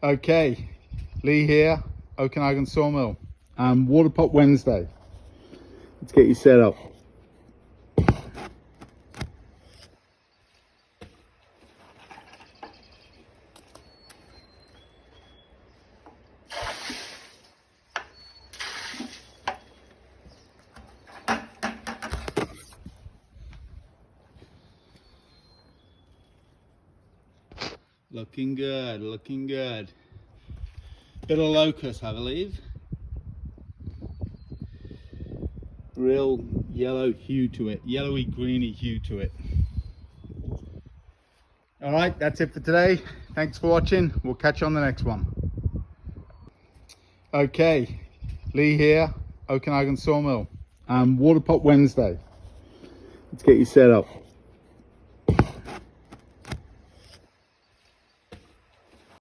Okay, Lee here, Okanagan Sawmill. Water Pop Wednesday. Let's get you set up. Looking good, looking good. Bit of locust, I believe. Real yellow hue to it, yellowy greeny hue to it. All right, that's it for today. Thanks for watching. We'll catch you on the next one. Okay, Lee here, Okanagan Sawmill. Water Pop Wednesday. Let's get you set up.